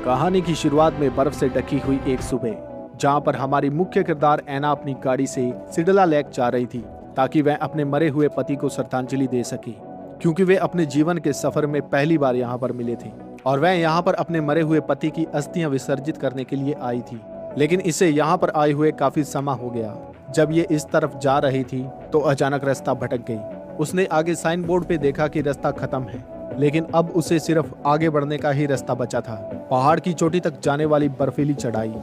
कहानी की शुरुआत में बर्फ से ढकी हुई एक सुबह, जहां पर हमारी मुख्य किरदार ऐना अपनी गाड़ी से सिडला लेक जा रही थी ताकि वह अपने मरे हुए पति को श्रद्धांजलि दे सके, क्योंकि वे अपने जीवन के सफर में पहली बार यहां पर मिले थे और वह यहां पर अपने मरे हुए पति की अस्थियां विसर्जित करने के लिए आई थी। लेकिन इसे यहां पर आए हुए काफी समय हो गया। जब ये इस तरफ जा रही थी तो अचानक रास्ता भटक गई। उसने आगे साइन बोर्ड पे देखा कि रास्ता खत्म है, लेकिन अब उसे सिर्फ आगे बढ़ने का ही रास्ता बचा था। पहाड़ की चोटी तक जाने वाली बर्फीली चढ़ाई।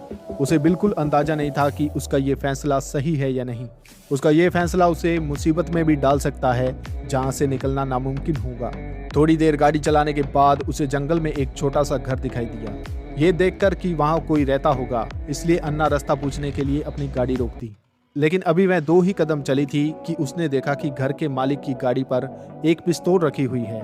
उसे बिल्कुल अंदाजा नहीं था कि उसका ये फैसला सही है या नहीं। उसका ये फैसला उसे मुसीबत में भी डाल सकता है जहां से निकलना नामुमकिन होगा। थोड़ी देर गाड़ी चलाने के बाद उसे जंगल में एक छोटा सा घर दिखाई दिया। ये देखकर कि वहां कोई रहता होगा, इसलिए अन्ना रास्ता पूछने के लिए अपनी गाड़ी रोक दी। लेकिन अभी वह 2 ही कदम चली थी कि उसने देखा कि घर के मालिक की गाड़ी पर एक पिस्तौल रखी हुई है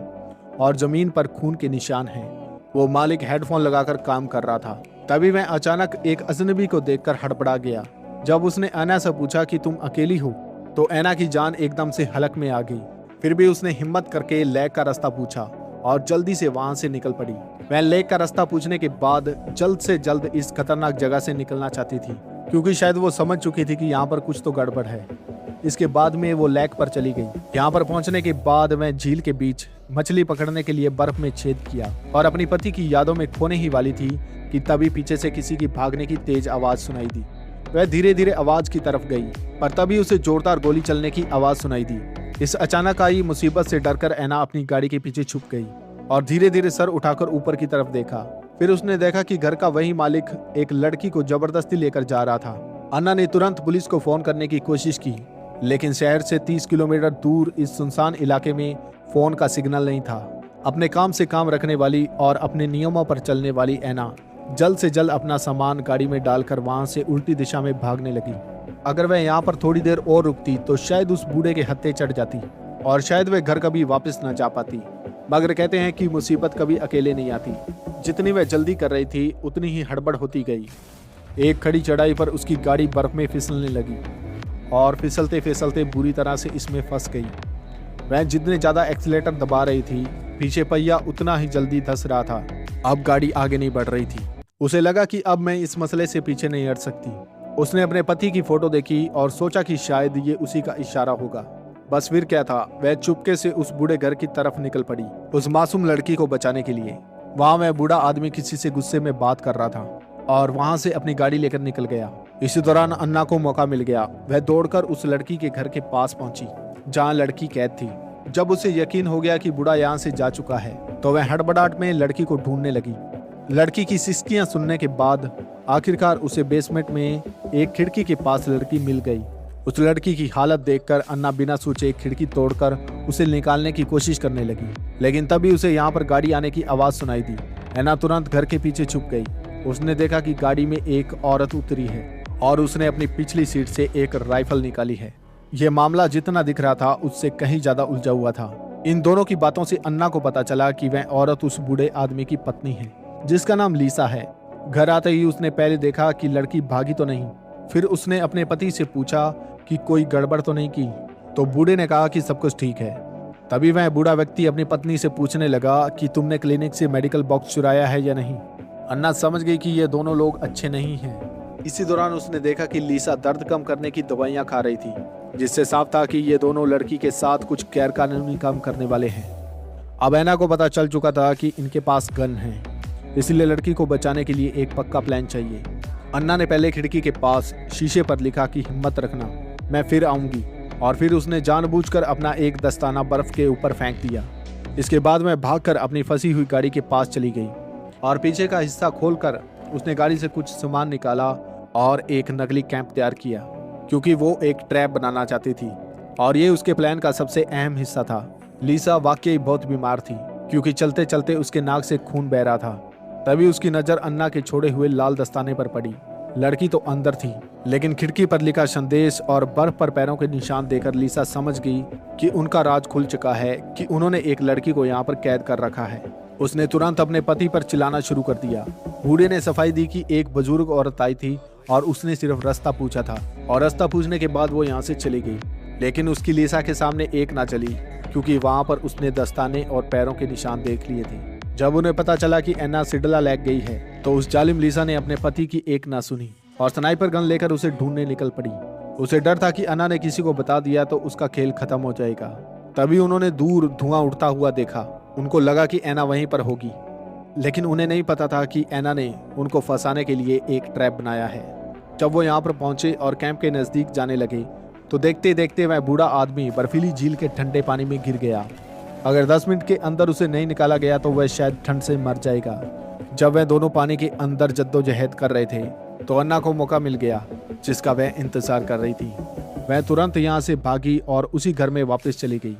और जमीन पर खून के निशान हैं। वो मालिक हेडफोन लगाकर काम कर रहा था। तभी वह अचानक एक अजनबी को देखकर हड़बड़ा गया। जब उसने ऐना से पूछा कि तुम अकेली हो, तो ऐना की जान एकदम से हलक में आ गई। फिर भी उसने हिम्मत करके लेक का रास्ता पूछा और जल्दी से वहां से निकल पड़ी। वह लेक का रास्ता पूछने के बाद जल्द से जल्द इस खतरनाक जगह से निकलना चाहती थी, क्योंकि शायद वो समझ चुकी थी कि यहाँ पर कुछ तो गड़बड़ है। इसके बाद में वो लेक पर चली गई। यहाँ पर पहुंचने के बाद वह झील के बीच मछली पकड़ने के लिए बर्फ में छेद किया और अपनी पति की यादों में खोने ही वाली थी कि तभी पीछे से किसी की भागने की तेज आवाज सुनाई दी। वह धीरे धीरे आवाज की तरफ गई, पर तभी उसे जोरदार गोली चलने की आवाज सुनाई दी। इस अचानक आई मुसीबत से डरकर ऐना अपनी गाड़ी के पीछे छुप गई और धीरे धीरे सर उठाकर ऊपर की तरफ देखा। फिर उसने देखा कि घर का वही मालिक एक लड़की को जबरदस्ती लेकर जा रहा था। अन्ना ने तुरंत पुलिस को फोन करने की कोशिश की, लेकिन शहर से 30 किलोमीटर दूर इस सुनसान इलाके में फोन का सिग्नल नहीं था। अपने काम से काम रखने वाली और अपने नियमों पर चलने वाली ऐना जल्द से जल्द अपना सामान गाड़ी में डालकर वहां से उल्टी दिशा में भागने लगी। अगर वह यहाँ पर थोड़ी देर और रुकती तो शायद उस बूढ़े के हत्थे चढ़ जाती और शायद वह घर कभी वापस न जा पाती। मगर कहते हैं कि मुसीबत कभी अकेले नहीं आती। जितनी वह जल्दी कर रही थी उतनी ही हड़बड़ होती गई। एक खड़ी चढ़ाई पर उसकी गाड़ी बर्फ में फिसलने लगी और फिसलते फिसलते बुरी तरह से इसमें फंस गई। वह जितने ज्यादा एक्सीलेटर दबा रही थी, पीछे पहिया उतना ही जल्दी धंस रहा था। अब गाड़ी आगे नहीं बढ़ रही थी। उसे लगा कि अब मैं इस मसले से पीछे नहीं हट सकती। उसने अपने पति की फोटो देखी और सोचा कि शायद ये उसी का इशारा होगा। बस फिर क्या था, वह चुपके से उस बूढ़े घर की तरफ निकल पड़ी, उस मासूम लड़की को बचाने के लिए। वहां वह बूढ़ा आदमी किसी से गुस्से में बात कर रहा था और वहां से अपनी गाड़ी लेकर निकल गया। इसी दौरान अन्ना को मौका मिल गया। वह दौड़कर उस लड़की के घर के पास पहुंची जहां लड़की कैद थी। जब उसे यकीन हो गया कि बूढ़ा यहाँ से जा चुका है, तो वह हड़बड़ाहट में लड़की को ढूंढने लगी। लड़की की सिसकियां सुनने के बाद आखिरकार उसे बेसमेंट में एक खिड़की के पास लड़की मिल गई। उस लड़की की हालत देखकर अन्ना बिना सोचे एक खिड़की तोड़कर उसे निकालने की कोशिश करने लगी, लेकिन तभी उसे यहाँ पर गाड़ी आने की आवाज सुनाई दी। अन्ना तुरंत घर के पीछे छुप गई। उसने देखा कि गाड़ी में एक औरत उतरी है और उसने अपनी पिछली सीट से एक राइफल निकाली है। यह मामला जितना दिख रहा था उससे कहीं ज्यादा उलझा हुआ था। इन दोनों की बातों से अन्ना को पता चला कि वह औरत उस बूढ़े आदमी की पत्नी है, जिसका नाम लीसा है। घर आते ही उसने पहले देखा कि लड़की भागी तो नहीं। फिर उसने अपने पति से पूछा कि कोई गड़बड़ तो नहीं की, तो बूढ़े ने कहा कि सब कुछ ठीक है। तभी वह बूढ़ा व्यक्ति अपनी पत्नी से पूछने लगा कि तुमने क्लिनिक से मेडिकल बॉक्स चुराया है या नहीं। अन्ना समझ गई कि ये दोनों लोग अच्छे नहीं हैं। इसी दौरान उसने देखा कि लीसा दर्द कम करने की दवाइयां खा रही थी, जिससे साफ था कि ये दोनों लड़की के साथ कुछ गैरकानूनी काम करने वाले हैं। अब ऐना को पता चल चुका था कि इनके पास गन है, इसलिए लड़की को बचाने के लिए एक पक्का प्लान चाहिए। अन्ना ने पहले खिड़की के पास शीशे पर लिखा कि हिम्मत रखना, मैं फिर आऊंगी, और फिर उसने जानबूझकर अपना एक दस्ताना बर्फ के ऊपर फेंक दिया। इसके बाद वह भागकर अपनी फंसी हुई गाड़ी के पास चली गई और पीछे का हिस्सा खोलकर उसने गाड़ी से कुछ सामान निकाला और एक नकली कैंप तैयार किया, क्योंकि वो एक ट्रैप बनाना चाहती थी और ये उसके प्लान का सबसे अहम हिस्सा था। लीसा वाकई बहुत बीमार थी, क्योंकि चलते चलते उसके नाक से खून बह रहा था। तभी उसकी नजर अन्ना के छोड़े हुए लाल दस्ताने पर पड़ी। लड़की तो अंदर थी, लेकिन खिड़की पर लिखा संदेश और बर्फ पर पैरों के निशान देखकर लीसा समझ गई कि उनका राज खुल चुका है, कि उन्होंने एक लड़की को यहाँ पर कैद कर रखा है। उसने तुरंत अपने पति पर चिल्लाना शुरू कर दिया। बूढ़े ने सफाई दी कि एक बुजुर्ग औरत आई थी और उसने सिर्फ रास्ता पूछा था, और रास्ता पूछने के बाद वो यहाँ से चली गई। लेकिन उसकी लीसा के सामने एक ना चली, क्योंकि वहाँ पर उसने दस्ताने और पैरों के निशान देख लिए थे। जब उन्हें पता चला कि एना सिडला लेक गई है तो उस जालिम लीसा ने अपने पति की एक ना सुनी और स्नाइपर गन लेकर उसे ढूंढने निकल पड़ी। उसे डर था कि अन्ना ने किसी को बता दिया तो उसका खेल खत्म हो जाएगा। तभी उन्होंने दूर धुआं उड़ता हुआ देखा। उनको लगा कि एना वहीं पर होगी, लेकिन उन्हें नहीं पता था कि एना ने उनको फंसाने के लिए एक ट्रैप बनाया है। जब वो यहाँ पर पहुंचे और कैंप के नजदीक जाने लगे तो देखते देखते वह बूढ़ा आदमी बर्फीली झील के ठंडे पानी में गिर गया। अगर 10 मिनट के अंदर उसे नहीं निकाला गया तो वह शायद ठंड से मर जाएगा। जब वह दोनों पानी के अंदर जद्दोजहद कर रहे थे तो अन्ना को मौका मिल गया जिसका वह इंतजार कर रही थी। वह तुरंत यहाँ से भागी और उसी घर में वापस चली गई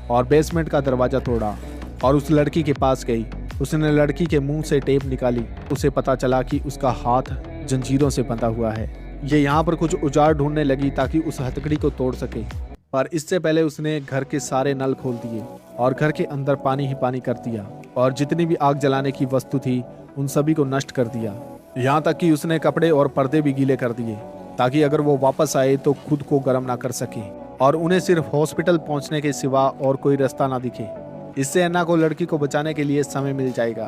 और बेसमेंट का दरवाजा तोड़ा और उस लड़की के पास गई। उसने लड़की के मुंह से टेप निकाली। उसे पता चला कि उसका हाथ जंजीरों से बंधा हुआ है। ये यहाँ पर कुछ औजार ढूंढने लगी ताकि उस हथकड़ी को तोड़ सके, पर इससे पहले उसने घर के सारे नल खोल दिए और घर के अंदर पानी ही पानी कर दिया और जितनी भी आग जलाने की वस्तु थी उन सभी को नष्ट कर दिया। यहाँ तक कि उसने कपड़े और पर्दे भी गीले कर दिए ताकि अगर वो वापस आए तो खुद को गर्म ना कर सके और उन्हें सिर्फ हॉस्पिटल पहुंचने के सिवा और कोई रास्ता ना दिखे। इससे एना को लड़की को बचाने के लिए समय मिल जाएगा।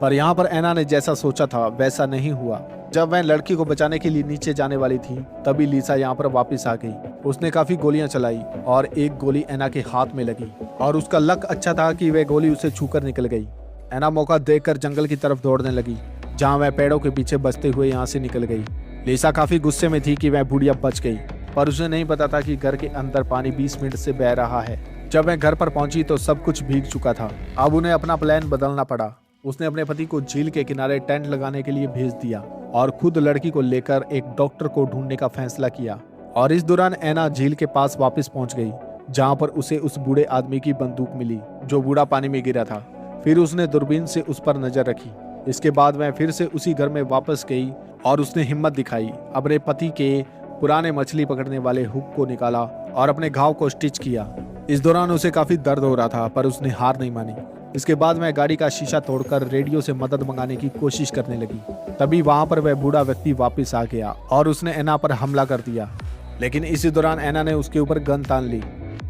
पर यहाँ पर एना ने जैसा सोचा था वैसा नहीं हुआ। जब वह लड़की को बचाने के लिए नीचे जाने वाली थी तभी लीसा यहाँ पर वापस आ गई। उसने काफी गोलियां चलाई और एक गोली एना के हाथ में लगी और उसका लक अच्छा था कि वह गोली उसे छूकर निकल गई। एना मौका देखकर जंगल की तरफ दौड़ने लगी जहाँ वह पेड़ों के पीछे बचते हुए यहाँ से निकल गई। लीसा काफी गुस्से में थी कि वह बुढ़िया बच गई, पर उसे नहीं पता था कि घर के अंदर पानी 20 मिनट से बह रहा है। जब वह घर पर पहुंची तो सब कुछ भीग चुका था। अब उन्हें अपना प्लान बदलना पड़ा। उसने अपने पति को झील के किनारे टेंट लगाने के लिए भेज दिया और खुद लड़की को लेकर एक डॉक्टर को ढूंढने का फैसला किया। और इस दौरान एना झील के पास वापस पहुंच गई जहां पर उसे उस बूढ़े आदमी की बंदूक मिली जो बूढ़ा पानी में गिरा था। फिर उसने दूरबीन से उस पर नजर रखी। इसके बाद वह फिर से उसी घर में वापस गई और उसने हिम्मत दिखाई। अपने पति के पुराने मछली पकड़ने वाले हुक को निकाला और अपने घाव को स्टिच किया। इस दौरान उसे काफी दर्द हो रहा था पर उसने हार नहीं मानी। इसके बाद वह गाड़ी का शीशा तोड़कर रेडियो से मदद मंगाने की कोशिश करने लगी। तभी वहां पर वह बूढ़ा व्यक्ति वापस आ गया और उसने एना पर हमला कर दिया। लेकिन इसी दौरान एना ने उसके ऊपर गन तान ली।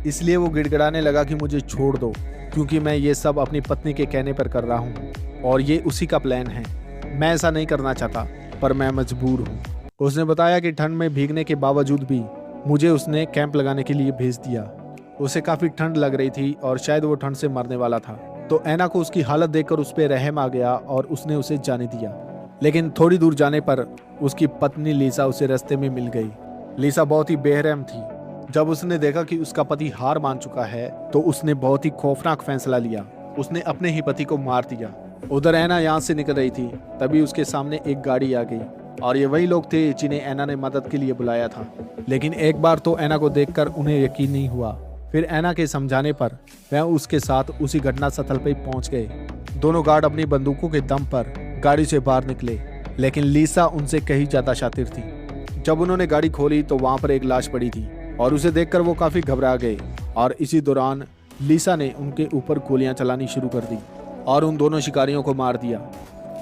इसलिए वो गिड़गिड़ाने लगा कि मुझे छोड़ दो क्योंकि मैं ये सब अपनी पत्नी के कहने पर कर रहा हूँ और ये उसी का प्लान है। मैं ऐसा नहीं करना चाहता पर मैं मजबूर हूँ। उसने बताया कि ठंड में भीगने के बावजूद भी मुझे उसने कैंप लगाने के लिए भेज दिया। उसे काफी ठंड लग रही थी और शायद वो ठंड से मरने वाला था। तो एना को उसकी हालत देखकर उस पर रहम आ गया और उसने उसे जाने दिया। लेकिन थोड़ी दूर जाने पर उसकी पत्नी लीसा उसे रास्ते में मिल गई। लीसा बहुत ही बेरहम थी। जब उसने देखा कि उसका पति हार मान चुका है तो उसने बहुत ही खौफनाक फैसला लिया। उसने अपने ही पति को मार दिया। उधर एना यहाँ से निकल रही थी तभी उसके सामने एक गाड़ी आ गई और ये वही लोग थे जिन्हें एना ने मदद के लिए बुलाया था। लेकिन एक बार तो एना को देखकर उन्हें यकीन नहीं हुआ। फिर एना के समझाने पर वह उसके साथ उसी घटना स्थल पर पहुंच गए। दोनों गार्ड अपनी बंदूकों के दम पर गाड़ी से बाहर निकले, लेकिन लीसा उनसे कहीं ज्यादा शातिर थी। जब उन्होंने गाड़ी खोली तो वहां पर एक लाश पड़ी थी और उसे देखकर वो काफी घबरा गए। और इसी दौरान लीसा ने उनके ऊपर गोलियां चलानी शुरू कर दी और उन दोनों शिकारियों को मार दिया।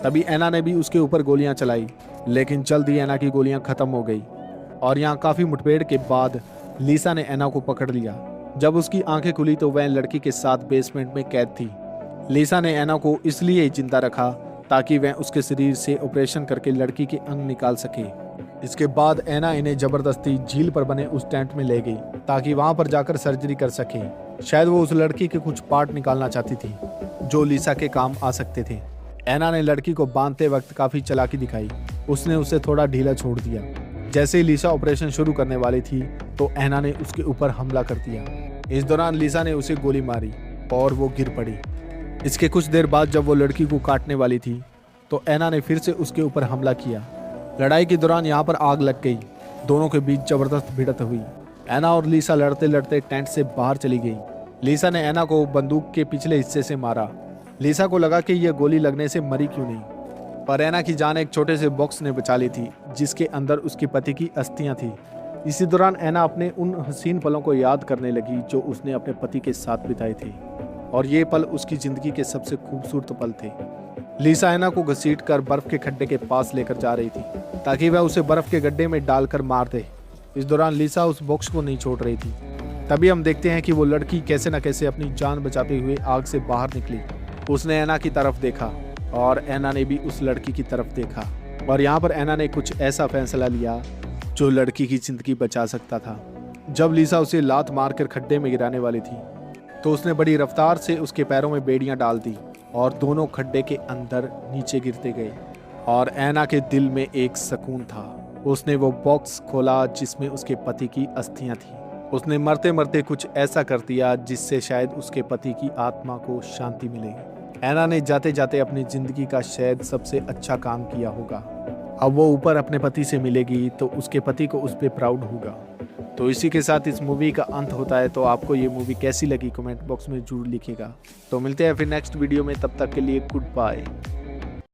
तभी एना ने भी उसके ऊपर गोलियां चलाई, लेकिन जल्द ही एना की गोलियां खत्म हो गई और यहाँ काफी मुठभेड़ के बाद लीसा ने एना को पकड़ लिया। जब उसकी आंखें खुली तो वह लड़की के साथ बेसमेंट में कैद थी। लीसा ने एना को इसलिए जिंदा रखा ताकि वह उसके शरीर से ऑपरेशन करके लड़की के अंग निकाल सके। इसके बाद एना इन्हें जबरदस्ती झील पर बने उस टेंट में ले गई ताकि वहां पर जाकर सर्जरी कर सके। शायद वो उस लड़की के कुछ पार्ट निकालना चाहती थी जो लीसा के काम आ सकते थे। एना ने लड़की को बांधते वक्त काफी चालाकी दिखाई। उसने उसे थोड़ा ढीला छोड़ दिया। जैसे ही लीसा ऑपरेशन शुरू करने वाली थी तो एना ने उसके ऊपर हमला कर दिया। इस दौरान लीसा ने उसे गोली मारी और वो गिर पड़ी। इसके कुछ देर बाद जब वो लड़की को काटने वाली थी तो एना ने फिर से उसके ऊपर हमला किया। लड़ाई के दौरान यहाँ पर आग लग गई। दोनों के बीच जबरदस्त भिड़ंत हुई। एना और लीसा लड़ते लड़ते टेंट से बाहर चली गई। लीसा ने एना को बंदूक के पिछले हिस्से से मारा। लीसा को लगा कि यह गोली लगने से मरी क्यों नहीं, पर एना की जान एक छोटे से बॉक्स ने बचा ली थी जिसके अंदर उसके पति की अस्थियां थी। इसी दौरान एना अपने उन हसीन पलों को याद करने लगी जो उसने अपने पति के साथ बिताए थे और ये पल उसकी जिंदगी के सबसे खूबसूरत पल थे। लीसा एना को घसीटकर बर्फ के खड्डे के पास लेकर जा रही थी ताकि वह उसे बर्फ के गड्ढे में डालकर मार दे। इस दौरान लीसा उस बॉक्स को नहीं छोड़ रही थी। तभी हम देखते हैं कि वो लड़की कैसे न कैसे अपनी जान बचाते हुए आग से बाहर निकली। उसने ऐना की तरफ देखा और ऐना ने भी उस लड़की की तरफ देखा और यहाँ पर ऐना ने कुछ ऐसा फैसला लिया जो लड़की की जिंदगी बचा सकता था। जब लीसा उसे लात मारकर खड्डे में गिराने वाली थी तो उसने बड़ी रफ्तार से उसके पैरों में बेड़ियां डाल दी और दोनों खड्डे के अंदर नीचे गिरते गए और ऐना के दिल में एक सुकून था। उसने वो बॉक्स खोला जिसमें उसके पति की अस्थियां थी। उसने मरते मरते कुछ ऐसा कर दिया जिससे शायद उसके पति की आत्मा को शांति मिले। ऐना ने जाते जाते अपनी जिंदगी का शायद सबसे अच्छा काम किया होगा। अब वो ऊपर अपने पति से मिलेगी तो उसके पति को उस पर प्राउड होगा। तो इसी के साथ इस मूवी का अंत होता है। तो आपको ये मूवी कैसी लगी कमेंट बॉक्स में जरूर लिखिएगा। तो मिलते हैं फिर नेक्स्ट वीडियो में, तब तक के लिए गुड बाय।